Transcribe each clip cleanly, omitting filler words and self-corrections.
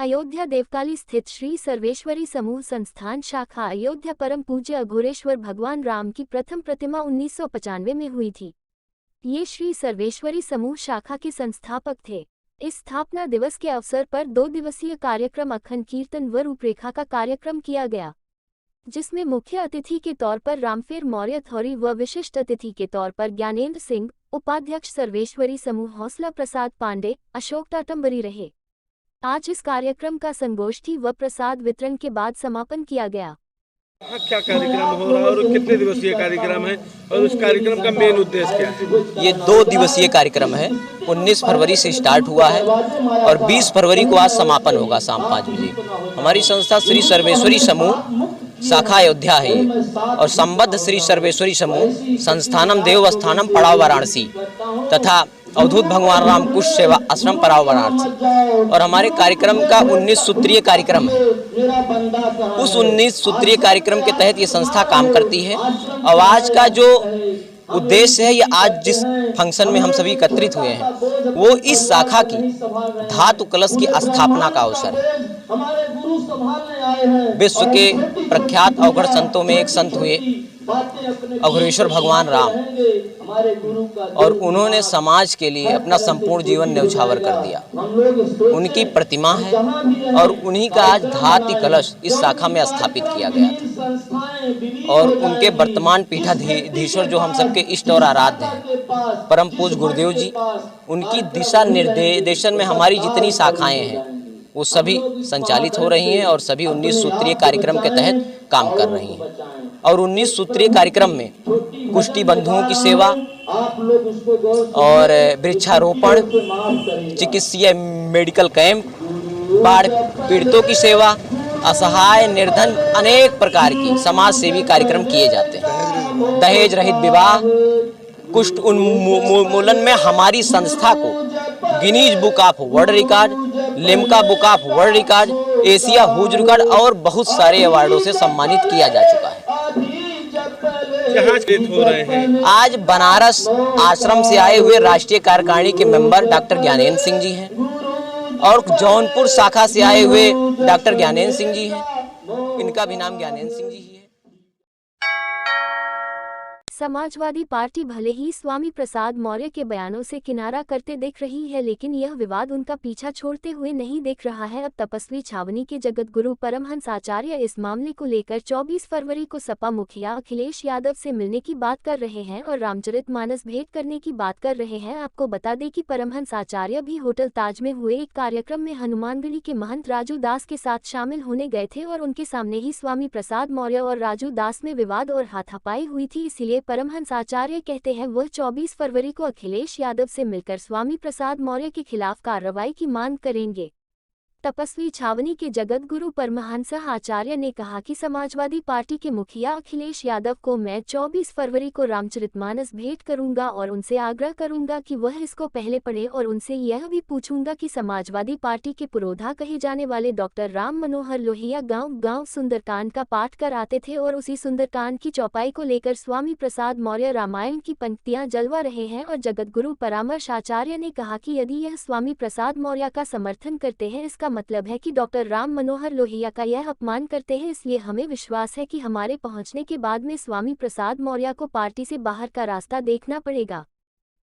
अयोध्या देवकाली स्थित श्री सर्वेश्वरी समूह संस्थान शाखा अयोध्या परम पूज्य अघोरेश्वर भगवान राम की प्रथम प्रतिमा 1995 में हुई थी। ये श्री सर्वेश्वरी समूह शाखा के संस्थापक थे। इस स्थापना दिवस के अवसर पर 2 दिवसीय कार्यक्रम अखंड कीर्तन व रूपरेखा का कार्यक्रम किया गया, जिसमें मुख्य अतिथि के तौर पर रामफेर मौर्य थौरी व विशिष्ट अतिथि के तौर पर ज्ञानेंद्र सिंह, उपाध्यक्ष सर्वेश्वरी समूह हौसला प्रसाद पांडे, अशोक टाटम्बरी रहे। आज इस कार्यक्रम का संगोष्ठी व प्रसाद वितरण के बाद समापन किया गया। क्या कार्यक्रम हो रहा है और कितने दिवसीय कार्यक्रम है और उस कार्यक्रम का मेन उद्देश्य क्या है? ये 2 दिवसीय कार्यक्रम है। 19 फरवरी से स्टार्ट हुआ है और 20 फरवरी को आज समापन होगा शाम 5 बजे। हमारी संस्था श्री सर्वेश्वरी समूह शाखा अयोध्या है ये, और संबद्ध श्री सर्वेश्वरी समूह संस्थानम देवस्थानम पड़ाव वाराणसी तथा अवधूत भगवान राम कुश सेवा आश्रम पड़ाव वाराणसी। और हमारे कार्यक्रम का 19 सूत्रीय कार्यक्रम है। उस 19 सूत्रीय कार्यक्रम के तहत ये संस्था काम करती है। और आज का जो उद्देश्य है, ये आज जिस फंक्शन में हम सभी एकत्रित हुए हैं, वो इस शाखा की धातु कलश की स्थापना का अवसर है। विश्व के प्रख्यात अवघड़ संतों में एक संत हुए अघोरेश्वर भगवान राम, और उन्होंने समाज के लिए अपना संपूर्ण जीवन न्यौछावर कर दिया। उनकी प्रतिमा है और उन्हीं का आज धातु कलश इस शाखा में स्थापित किया गया था। और उनके वर्तमान पीठाधीश्वर जो हम सबके इष्ट और आराध्य हैं, परम पूज्य गुरुदेव जी, उनकी दिशा निर्देशन में हमारी जितनी शाखाएं हैं वो सभी संचालित हो रही हैं और सभी 19 सूत्रीय कार्यक्रम के तहत काम कर रही हैं। और 19 सूत्रीय कार्यक्रम में कुष्ठी बंधुओं की सेवा और वृक्षारोपण, चिकित्सीय मेडिकल कैंप, बाढ़ पीड़ितों की सेवा, असहाय निर्धन अनेक प्रकार की समाज सेवी कार्यक्रम किए जाते हैं। दहेज रहित विवाह, कुष्ठ उन्मूलन में हमारी संस्था को Guinness book of world record, Limca book of world record, Asia हुज रिकॉर्ड और बहुत सारे अवार्डों से सम्मानित किया जा चुका है। हो रहे हैं आज बनारस आश्रम से आए हुए राष्ट्रीय कार्यकारिणी के मेंबर डॉक्टर ज्ञानेंद्र सिंह जी हैं और जौनपुर शाखा से आए हुए डॉक्टर ज्ञानेंद्र सिंह जी हैं। इनका भी नाम ज्ञानेंद्र सिंह जी है। समाजवादी पार्टी भले ही स्वामी प्रसाद मौर्य के बयानों से किनारा करते दिख रही है, लेकिन यह विवाद उनका पीछा छोड़ते हुए नहीं दिख रहा है। अब तपस्वी छावनी के जगत गुरु परमहंस आचार्य इस मामले को लेकर 24 फरवरी को सपा मुखिया अखिलेश यादव से मिलने की बात कर रहे हैं और रामचरितमानस भेंट करने की बात कर रहे हैं। आपको बता दें कि परमहंस आचार्य भी होटल ताज में हुए एक कार्यक्रम में हनुमानगढ़ी के महंत राजू दास के साथ शामिल होने गए थे और उनके सामने ही स्वामी प्रसाद मौर्य और राजू दास में विवाद और हाथापाई हुई थी। इसीलिए परमहंस आचार्य कहते हैं वह 24 फरवरी को अखिलेश यादव से मिलकर स्वामी प्रसाद मौर्य के खिलाफ कार्रवाई की मांग करेंगे। तपस्वी छावनी के जगत गुरु परमहंस आचार्य ने कहा कि समाजवादी पार्टी के मुखिया अखिलेश यादव को मैं 24 फरवरी को रामचरितमानस भेंट करूंगा और उनसे आग्रह करूंगा कि वह इसको पहले पढ़े और उनसे यह भी पूछूंगा कि समाजवादी पार्टी के पुरोधा कहे जाने वाले डॉक्टर राम मनोहर लोहिया गांव सुंदरकांड का पाठ कराते थे और उसी सुंदरकांड की चौपाई को लेकर स्वामी प्रसाद मौर्य रामायण की पंक्तियां जलवा रहे हैं। और जगत गुरु परामर्श आचार्य ने कहा कि यदि यह स्वामी प्रसाद मौर्य का समर्थन करते हैं, इसका मतलब है कि डॉक्टर राम मनोहर लोहिया का यह अपमान करते हैं। इसलिए हमें विश्वास है कि हमारे पहुंचने के बाद में स्वामी प्रसाद मौर्य को पार्टी से बाहर का रास्ता देखना पड़ेगा।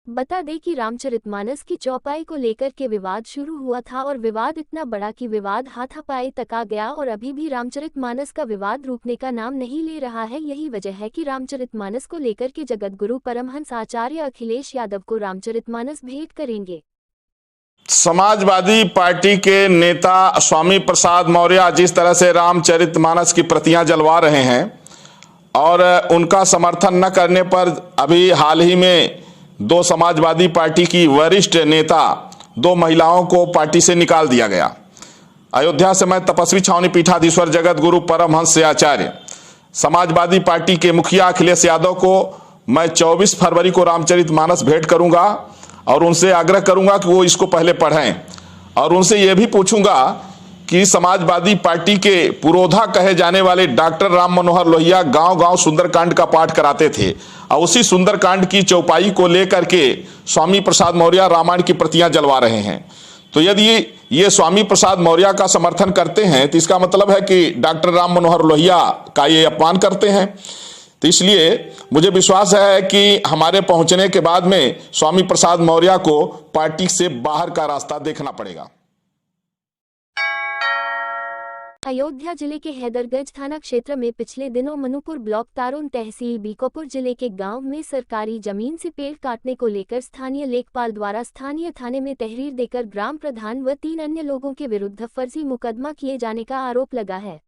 बता दें कि रामचरितमानस की चौपाई को लेकर के विवाद शुरू हुआ था और विवाद इतना बड़ा कि विवाद हाथापाई तक आ गया और अभी भी रामचरितमानस का विवाद रुकने का नाम नहीं ले रहा है। यही वजह है कि रामचरितमानस को लेकर के जगत गुरु परमहंस आचार्य अखिलेश यादव को रामचरितमानस भेंट करेंगे। समाजवादी पार्टी के नेता स्वामी प्रसाद मौर्य जिस तरह से रामचरितमानस की प्रतियां जलवा रहे हैं और उनका समर्थन न करने पर अभी हाल ही में 2 समाजवादी पार्टी की वरिष्ठ नेता 2 महिलाओं को पार्टी से निकाल दिया गया। अयोध्या से मैं तपस्वी छावनी पीठाधीश्वर जगत गुरु परमहंस आचार्य समाजवादी पार्टी के मुखिया अखिलेश यादव को मैं 24 फरवरी को रामचरितमानस भेंट करूंगा और उनसे आग्रह करूंगा कि वो इसको पहले पढ़ें और उनसे ये भी पूछूंगा कि समाजवादी पार्टी के पुरोधा कहे जाने वाले डॉक्टर राम मनोहर लोहिया गांव सुंदरकांड का पाठ कराते थे और उसी सुंदरकांड की चौपाई को लेकर के स्वामी प्रसाद मौर्य रामायण की प्रतियां जलवा रहे हैं। तो यदि ये स्वामी प्रसाद मौर्य का समर्थन करते हैं तो इसका मतलब है कि डॉक्टर राम मनोहर लोहिया का ये अपमान करते हैं। तो इसलिए मुझे विश्वास है कि हमारे पहुंचने के बाद में स्वामी प्रसाद मौर्य को पार्टी से बाहर का रास्ता देखना पड़ेगा। अयोध्या जिले के हैदरगंज थाना क्षेत्र में पिछले दिनों मनुपुर ब्लॉक तारोन तहसील बीकोपुर जिले के गांव में सरकारी जमीन से पेड़ काटने को लेकर स्थानीय लेखपाल द्वारा स्थानीय थाने में तहरीर देकर ग्राम प्रधान व 3 अन्य लोगों के विरुद्ध फर्जी मुकदमा किए जाने का आरोप लगा है।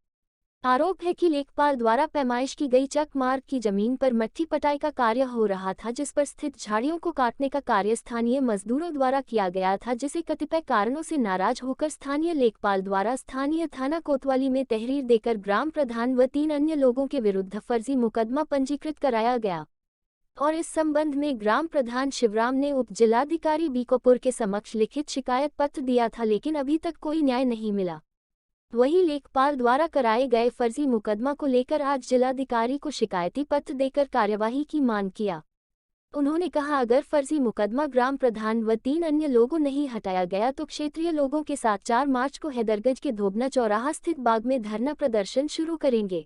आरोप है कि लेखपाल द्वारा पैमाइश की गई चक मार्ग की जमीन पर मट्टी पटाई का कार्य हो रहा था, जिस पर स्थित झाड़ियों को काटने का कार्य स्थानीय मजदूरों द्वारा किया गया था, जिसे कतिपय कारणों से नाराज होकर स्थानीय लेखपाल द्वारा स्थानीय थाना कोतवाली में तहरीर देकर ग्राम प्रधान व 3 अन्य लोगों के विरुद्ध फर्जी मुकदमा पंजीकृत कराया गया और इस संबंध में ग्राम प्रधान शिवराम ने उप जिलाधिकारी बीकोपुर के समक्ष लिखित शिकायत पत्र दिया था, लेकिन अभी तक कोई न्याय नहीं मिला। वहीं लेखपाल द्वारा कराए गए फर्जी मुकदमा को लेकर आज जिलाधिकारी को शिकायती पत्र देकर कार्यवाही की मांग किया। उन्होंने कहा, अगर फर्जी मुकदमा ग्राम प्रधान व 3 अन्य लोगों नहीं हटाया गया तो क्षेत्रीय लोगों के साथ 4 मार्च को हैदरगंज के धोबना चौराहा स्थित बाग में धरना प्रदर्शन शुरू करेंगे।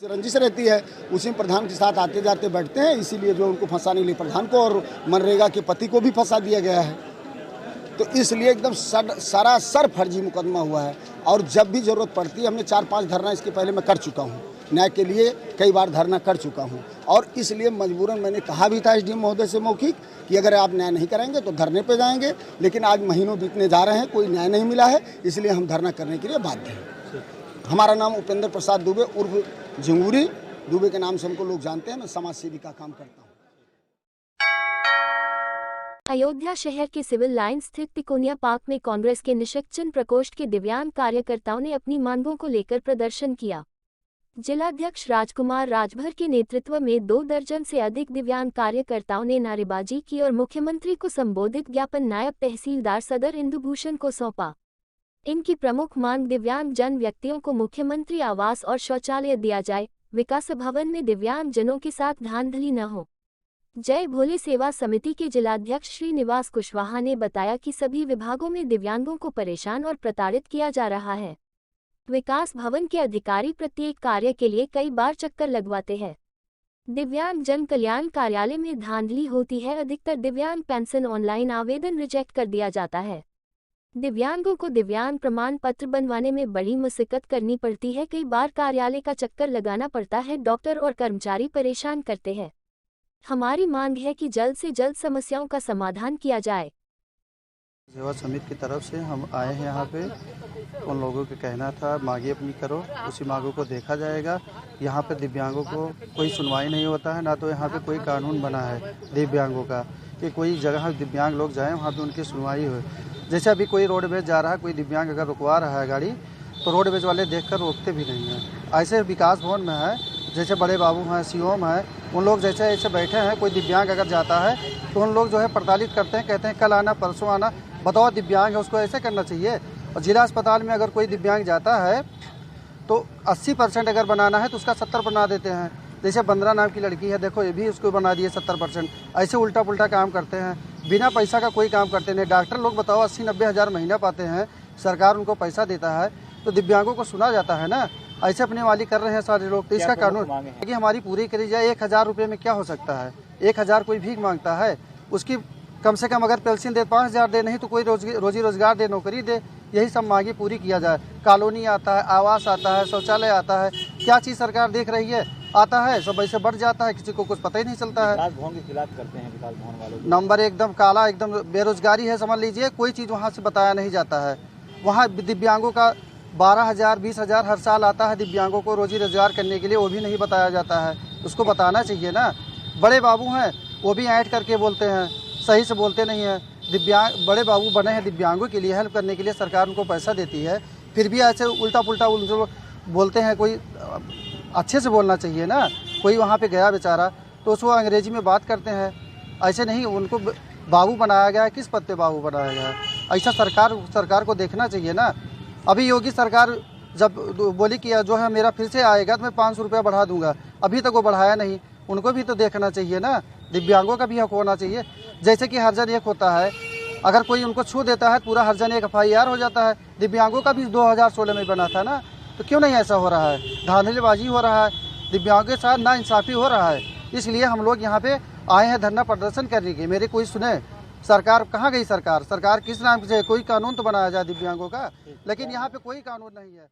रंजिश रहती है, उसी में प्रधान के साथ आते जाते बैठते हैं, इसीलिए जो उनको फंसाने के लिए प्रधान को और मनरेगा के पति को भी फंसा दिया गया है। तो इसलिए एकदम सरासर फर्जी मुकदमा हुआ है और जब भी ज़रूरत पड़ती है, हमने 4-5 धरना इसके पहले मैं कर चुका हूँ, न्याय के लिए कई बार धरना कर चुका हूँ और इसलिए मजबूरन मैंने कहा भी था एसडीएम महोदय से मौखिक कि अगर आप न्याय नहीं कराएंगे तो धरने पे जाएंगे, लेकिन आज महीनों बीतने जा रहे हैं, कोई न्याय नहीं मिला है, इसलिए हम धरना करने के लिए बाध्य हैं। हमारा नाम उपेंद्र प्रसाद दुबे उर्फ झिंगुरी दुबे के नाम से हमको लोग जानते हैं। मैं समाज सेवी का काम करता हूँ। अयोध्या शहर के सिविल लाइन स्थित तिकोनिया पार्क में कांग्रेस के निष्क्रिय प्रकोष्ठ के दिव्यांग कार्यकर्ताओं ने अपनी मांगों को लेकर प्रदर्शन किया। जिलाध्यक्ष राजकुमार राजभर के नेतृत्व में 2 दर्जन से अधिक दिव्यांग कार्यकर्ताओं ने नारेबाजी की और मुख्यमंत्री को संबोधित ज्ञापन नायब तहसीलदार सदर इंदुभूषण को सौंपा। इनकी प्रमुख मांग दिव्यांग जन व्यक्तियों को मुख्यमंत्री आवास और शौचालय दिया जाए, विकास भवन में दिव्यांग जनों के साथ धांधली न हो। जय भोले सेवा समिति के जिलाध्यक्ष श्रीनिवास कुशवाहा ने बताया कि सभी विभागों में दिव्यांगों को परेशान और प्रताड़ित किया जा रहा है। विकास भवन के अधिकारी प्रत्येक कार्य के लिए कई बार चक्कर लगवाते हैं। दिव्यांग जन कल्याण कार्यालय में धांधली होती है। अधिकतर दिव्यांग पेंशन ऑनलाइन आवेदन रिजेक्ट कर दिया जाता है। दिव्यांगों को दिव्यांग प्रमाण पत्र बनवाने में बड़ी मुसीबत करनी पड़ती है। कई बार कार्यालय का चक्कर लगाना पड़ता है। डॉक्टर और कर्मचारी परेशान करते हैं। हमारी मांग है कि जल्द से जल्द समस्याओं का समाधान किया जाए। सेवा समिति की तरफ से हम आए हैं यहाँ पे। उन लोगों के कहना था मांगे अपनी करो, उसी मांगों को देखा जाएगा। यहाँ पे दिव्यांगों को कोई सुनवाई नहीं होता है, ना तो यहाँ पे कोई कानून बना है दिव्यांगों का कि कोई जगह दिव्यांग लोग जाएं वहाँ पे उनकी सुनवाई हो। जैसे अभी कोई रोडवेज जा रहा है, कोई दिव्यांग अगर रुकवा रहा है गाड़ी तो रोडवेज वाले देखकर रोकते भी नहीं हैं। ऐसे विकास भवन में है, जैसे बड़े बाबू हैं, सीओम हैं, उन लोग जैसे ऐसे बैठे हैं, कोई दिव्यांग अगर जाता है तो उन लोग जो है प्रताड़ित करते हैं, कहते हैं कल आना परसों आना। बताओ दिव्यांग है, उसको ऐसे करना चाहिए। और जिला अस्पताल में अगर कोई दिव्यांग जाता है तो 80% अगर बनाना है तो उसका 70 बना देते हैं। जैसे बंदरा नाम की लड़की है, देखो ये भी उसको बना दिए 70%। ऐसे उल्टा पुल्टा काम करते हैं, बिना पैसा का कोई काम करते नहीं। डॉक्टर लोग बताओ 80-90 हज़ार महीना पाते हैं, सरकार उनको पैसा देता है तो दिव्यांगों को सुना जाता है ना। ऐसे अपने वाली कर रहे हैं सारे लोग। तो इसका कानून कि हमारी पूरी करी जाए। 1000 रुपये में क्या हो सकता है? 1000 कोई भीख मांगता है, उसकी कम से कम अगर पेंशन दे 5000 दे, नहीं तो कोई रोजी रोजगार दे, नौकरी दे। यही सब मांगे पूरी किया जाए। कॉलोनी आता है, आवास आता है, शौचालय आता है, क्या चीज़ सरकार देख रही है? आता है सब ऐसे बढ़ जाता है, किसी को कुछ पता ही नहीं चलता है। विकास भवन के खिलाफ करते हैं विकास भवन वालों। नंबर एकदम काला, एकदम बेरोजगारी है समझ लीजिए। कोई चीज़ वहाँ से बताया नहीं जाता है। वहाँ दिव्यांगों का 12,000 20,000 हर साल आता है दिव्यांगों को रोजी रोजगार करने के लिए, वो भी नहीं बताया जाता है। उसको बताना चाहिए ना। बड़े बाबू हैं वो भी ऐड करके बोलते हैं, सही से बोलते नहीं हैं। दिव्यांग बड़े बाबू बने हैं दिव्यांगों के लिए, हेल्प करने के लिए, सरकार उनको पैसा देती है, फिर भी ऐसे उल्टा पुल्टा बोलते हैं। कोई अच्छे से बोलना चाहिए ना। कोई वहाँ पे गया बेचारा तो उसको अंग्रेजी में बात करते हैं, ऐसे नहीं। उनको बाबू बनाया गया है, किस पद पे बाबू बनाया गया है? ऐसा सरकार को देखना चाहिए ना। अभी योगी सरकार जब बोली कि जो है मेरा फिर से आएगा तो मैं 500 रुपया बढ़ा दूंगा, अभी तक वो बढ़ाया नहीं। उनको भी तो देखना चाहिए ना। दिव्यांगों का भी हक होना चाहिए। जैसे कि हर जन एक होता है, अगर कोई उनको छू देता है पूरा हर जन एक FIR हो जाता है। दिव्यांगों का भी 2016 में बना था ना, तो क्यों नहीं ऐसा हो रहा है? धांधलीबाजी हो रहा है, दिव्यांगों के साथ नाइंसाफ़ी हो रहा है। इसलिए हम लोग यहाँ पे आए हैं धरना प्रदर्शन करने के। मेरे कोई सुने, सरकार कहाँ गई? सरकार किस नाम से? कोई कानून तो बनाया जाए दिव्यांगों का, लेकिन यहाँ पे कोई कानून नहीं है।